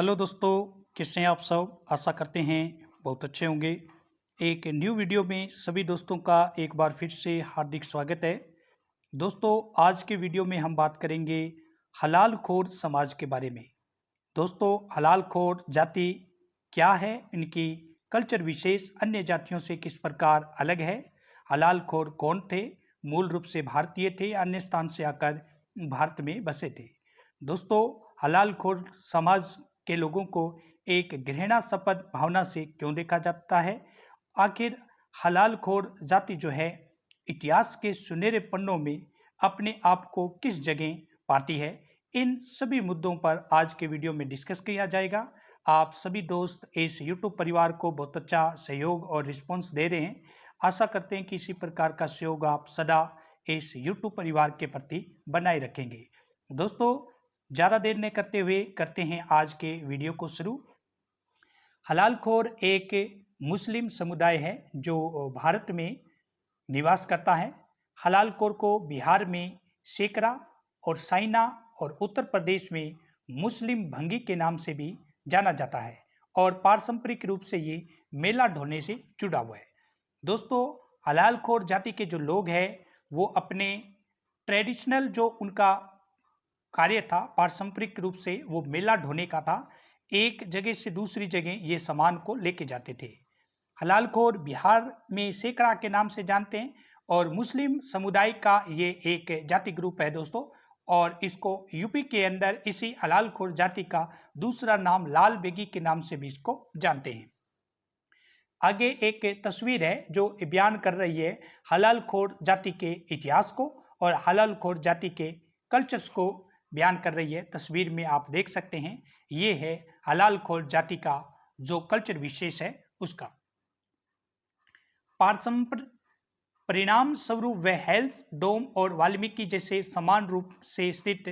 Hello दोस्तों, कैसे हैं आप सब। आशा करते हैं बहुत अच्छे होंगे। एक न्यू वीडियो में सभी दोस्तों का एक बार फिर से हार्दिक स्वागत है। दोस्तों, आज के वीडियो में हम बात करेंगे हलाल खोर समाज के बारे में। दोस्तों, हलाल खोर जाति क्या है, इनकी कल्चर विशेष अन्य जातियों से किस प्रकार अलग है, हलाल खोर कौन थे, मूल रूप से भारतीय थे, अन्य स्थान से आकर भारत में बसे थे। दोस्तों, हलाल खोर समाज के लोगों को एक घृणास्पद भावना से क्यों देखा जाता है, आखिर हलाल खोर जाति जो है इतिहास के सुनहरे पन्नों में अपने आप को किस जगह पाती है, इन सभी मुद्दों पर आज के वीडियो में डिस्कस किया जाएगा। आप सभी दोस्त इस यूट्यूब परिवार को बहुत अच्छा सहयोग और रिस्पॉन्स दे रहे हैं। आशा करते हैं कि इसी प्रकार का सहयोग आप सदा इस यूट्यूब परिवार के प्रति बनाए रखेंगे। दोस्तों, ज़्यादा देर न करते हुए करते हैं आज के वीडियो को शुरू। हलाल खोर एक मुस्लिम समुदाय है जो भारत में निवास करता है। हलाल खोर को बिहार में सेकरा और साइना और उत्तर प्रदेश में मुस्लिम भंगी के नाम से भी जाना जाता है और पारंपरिक रूप से ये मेला ढोने से जुड़ा हुआ है। दोस्तों, हलाल खोर जाति के जो लोग हैं वो अपने ट्रेडिशनल जो उनका कार्य था, पारंपरिक रूप से वो मेला ढोने का था। एक जगह से दूसरी जगह ये सामान को लेके जाते थे। हलाल खोर बिहार में सेकरा के नाम से जानते हैं और मुस्लिम समुदाय का ये एक जाति ग्रुप है दोस्तों। और इसको यूपी के अंदर इसी हलाल खोर जाति का दूसरा नाम लाल बेगी के नाम से भी इसको जानते हैं। आगे एक तस्वीर है जो बयान कर रही है हलाल खोर जाति के इतिहास को और हलाल खोर जाति के कल्चर्स को बयान कर रही है। तस्वीर में आप देख सकते हैं, ये है हलाल खोर जाति का जो कल्चर विशेष है उसका पारंपरिक परिणाम स्वरूप वह हेल्स डोम और वाल्मीकि जैसे समान रूप से स्थित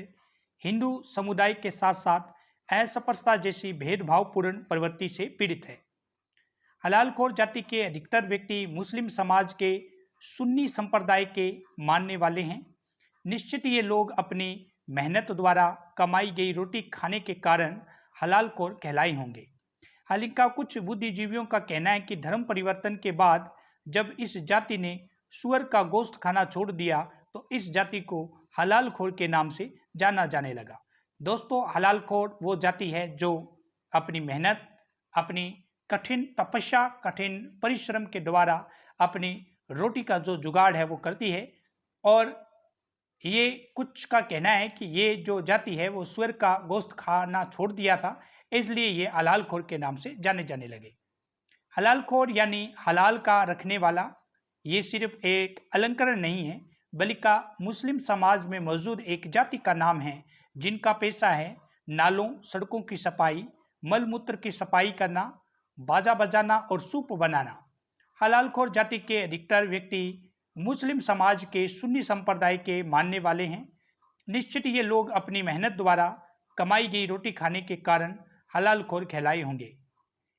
हिंदू समुदाय के साथ साथ अस्पृश्यता जैसी भेदभावपूर्ण प्रवृत्ति से पीड़ित है। हलाल खोर जाति के अधिकतर व्यक्ति मुस्लिम समाज के सुन्नी संप्रदाय के मानने वाले हैं। निश्चित ये लोग अपनी मेहनत द्वारा कमाई गई रोटी खाने के कारण हलाल खोर कहलाए होंगे। हालांकि कुछ बुद्धिजीवियों का कहना है कि धर्म परिवर्तन के बाद जब इस जाति ने सुअर का गोश्त खाना छोड़ दिया तो इस जाति को हलाल खोर के नाम से जाना जाने लगा। दोस्तों, हलाल खोर वो जाति है जो अपनी मेहनत, अपनी कठिन तपस्या, कठिन परिश्रम के द्वारा अपनी रोटी का जो जुगाड़ है वो करती है। और ये कुछ का कहना है कि ये जो जाति है वो सुअर का गोश्त खाना छोड़ दिया था, इसलिए ये हलाल खोर के नाम से जाने लगे। हलाल खोर यानी हलाल का रखने वाला, ये सिर्फ एक अलंकरण नहीं है बल्कि मुस्लिम समाज में मौजूद एक जाति का नाम है जिनका पेशा है नालों सड़कों की सफाई, मल मूत्र की सफाई करना, बाजा बजाना और सूप बनाना। हलाल खोर जाति के अधिकतर व्यक्ति मुस्लिम समाज के सुन्नी संप्रदाय के मानने वाले हैं। निश्चित ये लोग अपनी मेहनत द्वारा कमाई गई रोटी खाने के कारण हलाल खोर कहलाए होंगे।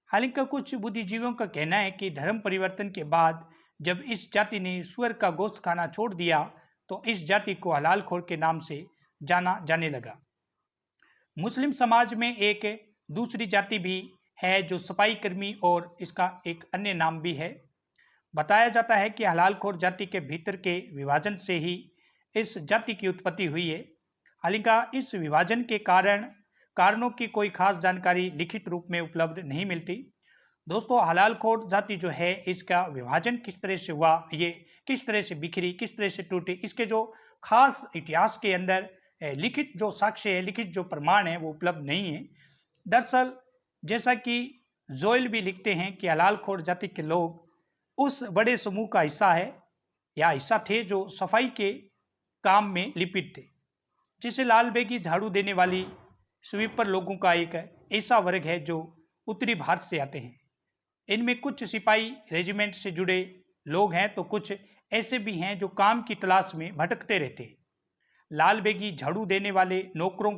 हालांकि कुछ बुद्धिजीवियों का कहना है कि धर्म परिवर्तन के बाद जब इस जाति ने सुअर का गोश्त खाना छोड़ दिया तो इस जाति को हलाल खोर के नाम से जाना जाने लगा। मुस्लिम समाज में एक दूसरी जाति भी है जो सफाई कर्मी और इसका एक अन्य नाम भी है। बताया जाता है कि हलाल खोर जाति के भीतर के विभाजन से ही इस जाति की उत्पत्ति हुई है। हालांकि इस विभाजन के कारणों की कोई खास जानकारी लिखित रूप में उपलब्ध नहीं मिलती। दोस्तों, हलाल खोर जाति जो है इसका विभाजन किस तरह से हुआ, ये किस तरह से बिखरी, किस तरह से टूटी, इसके जो खास इतिहास के अंदर लिखित जो साक्ष्य है, लिखित जो प्रमाण है वो उपलब्ध नहीं है। दरअसल जैसा कि जोइल भी लिखते हैं कि हलाल खोर जाति के लोग उस बड़े समूह का हिस्सा है या हिस्सा थे जो सफाई के काम में लिपित थे। जिसे लाल बेगी झाड़ू देने वाली स्वीपर लोगों का एक ऐसा वर्ग है जो उत्तरी भारत से आते हैं। इनमें कुछ सिपाही रेजिमेंट से जुड़े लोग हैं तो कुछ ऐसे भी हैं जो काम की तलाश में भटकते रहते हैं। लाल बेगी झाड़ू देने वाले नौकरों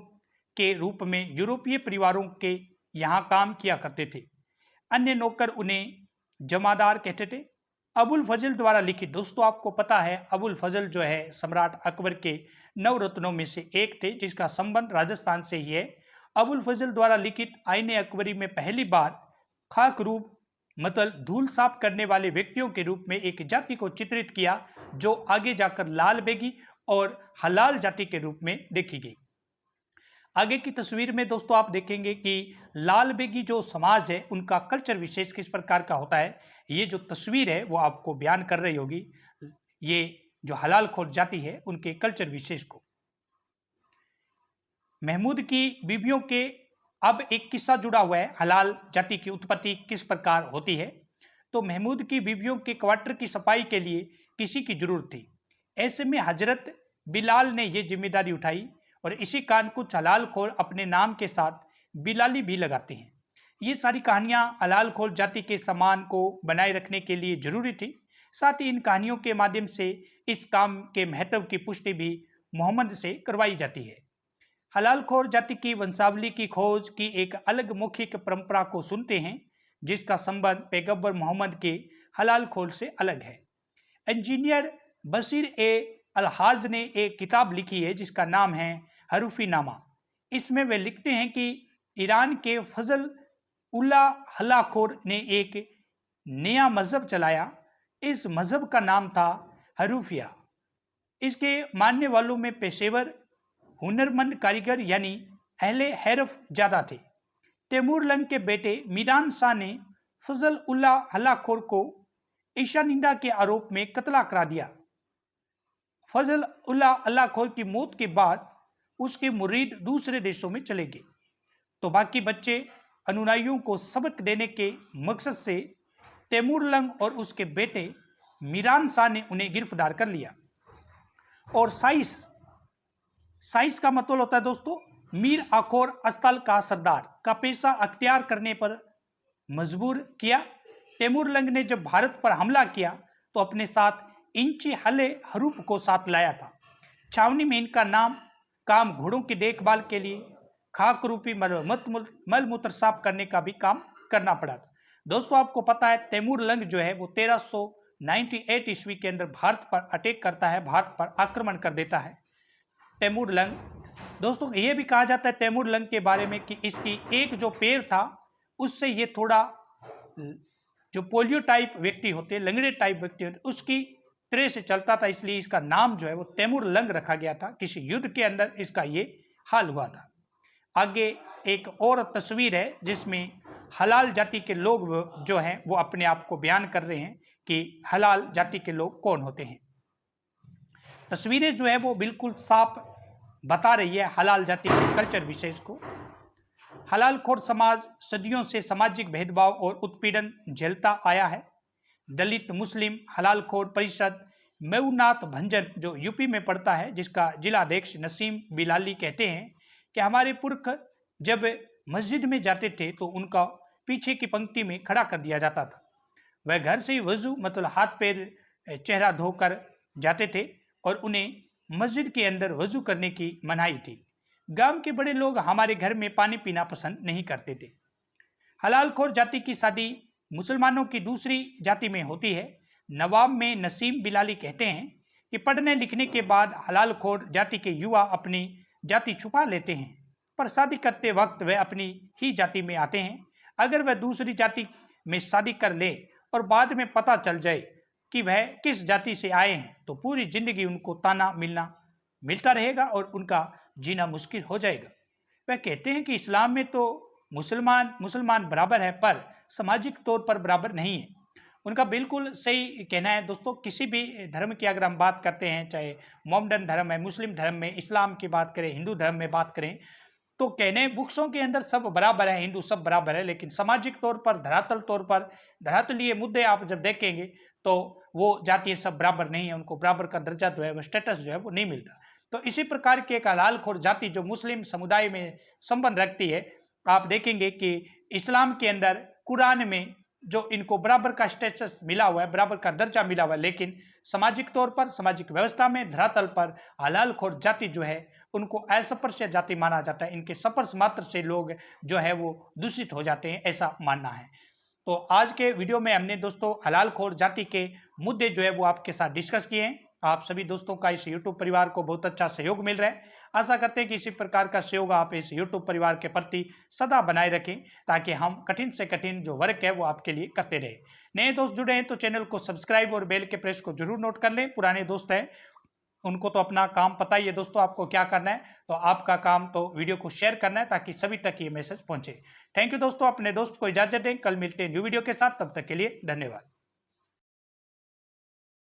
के रूप में यूरोपीय परिवारों के यहाँ काम किया करते थे। अन्य नौकर उन्हें जमादार कहते थे। अबुल फजल द्वारा लिखित, दोस्तों आपको पता है अबुल फजल जो है सम्राट अकबर के नवरत्नों में से एक थे जिसका संबंध राजस्थान से ही है। अबुल फजल द्वारा लिखित आईने अकबरी में पहली बार खाक रूप मतलब धूल साफ करने वाले व्यक्तियों के रूप में एक जाति को चित्रित किया, जो आगे जाकर लाल बेगी और हलाल जाति के रूप में देखी गई। आगे की तस्वीर में दोस्तों आप देखेंगे कि लाल बेगी जो समाज है उनका कल्चर विशेष किस प्रकार का होता है। ये जो तस्वीर है वो आपको बयान कर रही होगी ये जो हलाल खोर जाति है उनके कल्चर विशेष को। महमूद की बीवियों के अब एक किस्सा जुड़ा हुआ है, हलाल जाति की उत्पत्ति किस प्रकार होती है। तो महमूद की बीवियों के क्वार्टर की सफाई के लिए किसी की जरूरत थी। ऐसे में हजरत बिलाल ने यह जिम्मेदारी उठाई और इसी कारण कुछ हलाल खोर अपने नाम के साथ बिलाली भी लगाते हैं। ये सारी कहानियां हलाल खोर जाति के सम्मान को बनाए रखने के लिए जरूरी थी। साथ ही इन कहानियों के माध्यम से इस काम के महत्व की पुष्टि भी मोहम्मद से करवाई जाती है। हलाल खोर जाति की वंशावली की खोज की एक अलग मौखिक परंपरा को सुनते हैं, जिसका संबंध पैगंबर मोहम्मद के हलाल खोर से अलग है। इंजीनियर बशीर ए अलहाज ने एक किताब लिखी है जिसका नाम है हरूफी नामा। इसमें वे लिखते हैं कि ईरान के फजल उल्लाह हलाखोर ने एक नया मजहब चलाया। इस मजहब का नाम था हरूफिया। इसके मानने वालों में पेशेवर हुनरमंद कारीगर यानी अहले हैरफ ज्यादा थे। तैमूर के बेटे मीरान शाह ने फजल उल्लाह हलाखोर को ईशानिंदा के आरोप में कत्ला करा दिया। फजल उल्लाह हलाखोर की मौत के बाद उसके मुरीद दूसरे देशों में चले गए, तो बाकी बच्चे अनुयायियों को सबक देने के मकसद से तैमूर और उसके बेटे मीरान शाह ने उन्हें गिरफ्तार कर लिया और साइस का मतलब होता है दोस्तों मीर आखोर अस्ताल का सरदार का पेशा अख्तियार करने पर मजबूर किया। तैमूर ने जब भारत पर हमला किया तो अपने साथ इंची हले हरूफ को साथ लाया था। छावनी में इनका काम घोड़ों की देखभाल के लिए खाक रूपी मल मूत्र साफ करने का भी काम करना पड़ा था। दोस्तों आपको पता है तैमूर जो है वो 1398 ईस्वी के अंदर भारत पर अटैक करता है, भारत पर आक्रमण कर देता है। तैमूर दोस्तों ये भी कहा जाता है तैमूर के बारे में कि इसकी एक जो पैर था उससे ये थोड़ा जो पोलियो टाइप व्यक्ति होते, लंगड़े टाइप व्यक्ति होते, उसकी तरह से चलता था, इसलिए इसका नाम जो है वो तैमूर रखा गया था। किसी युद्ध के अंदर इसका ये हाल हुआ था। आगे एक और तस्वीर है जिसमें हलाल जाति के लोग जो हैं वो अपने आप को बयान कर रहे हैं कि हलाल जाति के लोग कौन होते हैं। तस्वीरें जो है वो बिल्कुल साफ बता रही है हलाल जाति के कल्चर विशेष को। हलाल खोर समाज सदियों से सामाजिक भेदभाव और उत्पीड़न झेलता आया है। दलित मुस्लिम हलाल खोर परिषद मेउनाथ भंजन जो यूपी में पड़ता है, जिसका जिला अध्यक्ष नसीम बिलाली कहते हैं कि हमारे पुरख जब मस्जिद में जाते थे तो उनका पीछे की पंक्ति में खड़ा कर दिया जाता था। वह घर से ही वजू मतलब हाथ पैर चेहरा धोकर जाते थे और उन्हें मस्जिद के अंदर वजू करने की मनाही थी। गांव के बड़े लोग हमारे घर में पानी पीना पसंद नहीं करते थे। हलाल खोर जाति की शादी मुसलमानों की दूसरी जाति में होती है। नवाब में नसीम बिलाली कहते हैं कि पढ़ने लिखने के बाद हलाल खोर जाति के युवा अपनी जाति छुपा लेते हैं, पर शादी करते वक्त वह अपनी ही जाति में आते हैं। अगर वह दूसरी जाति में शादी कर ले और बाद में पता चल जाए कि वह किस जाति से आए हैं तो पूरी जिंदगी उनको ताना मिलता रहेगा और उनका जीना मुश्किल हो जाएगा। वह कहते हैं कि इस्लाम में तो मुसलमान बराबर है पर सामाजिक तौर पर बराबर नहीं है। उनका बिल्कुल सही कहना है दोस्तों। किसी भी धर्म की अगर हम बात करते हैं, चाहे मोहम्मदन धर्म है, मुस्लिम धर्म में, इस्लाम की बात करें, हिंदू धर्म में बात करें, तो कहने बुक्सों के अंदर सब बराबर है, हिंदू सब बराबर है, लेकिन सामाजिक तौर पर धरातलीय मुद्दे आप जब देखेंगे तो वो जाति सब बराबर नहीं है, उनको बराबर का दर्जा जो है वो स्टेटस जो है वो नहीं मिलता। तो इसी प्रकार की एक हलाल खोर जाति जो मुस्लिम समुदाय में संबंध रखती है, आप देखेंगे कि इस्लाम के अंदर कुरान में जो इनको बराबर का स्टेटस मिला हुआ है, बराबर का दर्जा मिला हुआ है, लेकिन सामाजिक तौर पर, सामाजिक व्यवस्था में, धरातल पर हलाल खोर जाति जो है उनको अस्पृश्य जाति माना जाता है। इनके स्पर्श मात्र से लोग जो है वो दूषित हो जाते हैं, ऐसा मानना है। तो आज के वीडियो में हमने दोस्तों हलाल खोर जाति के मुद्दे जो है वो आपके साथ डिस्कस किए हैं। आप सभी दोस्तों का इस YouTube परिवार को बहुत अच्छा सहयोग मिल रहा है। आशा करते हैं कि इसी प्रकार का सहयोग आप इस YouTube परिवार के प्रति सदा बनाए रखें, ताकि हम कठिन से कठिन जो वर्क है वो आपके लिए करते रहे। नए दोस्त जुड़े हैं तो चैनल को सब्सक्राइब और बेल के प्रेस को जरूर नोट कर लें। पुराने दोस्त हैं उनको तो अपना काम पता ही है दोस्तों, आपको क्या करना है। तो आपका काम तो वीडियो को शेयर करना है ताकि सभी तक ये मैसेज पहुंचे। थैंक यू दोस्तों, अपने दोस्त को इजाजत दें। कल मिलते हैं न्यू वीडियो के साथ, तब तक के लिए धन्यवाद।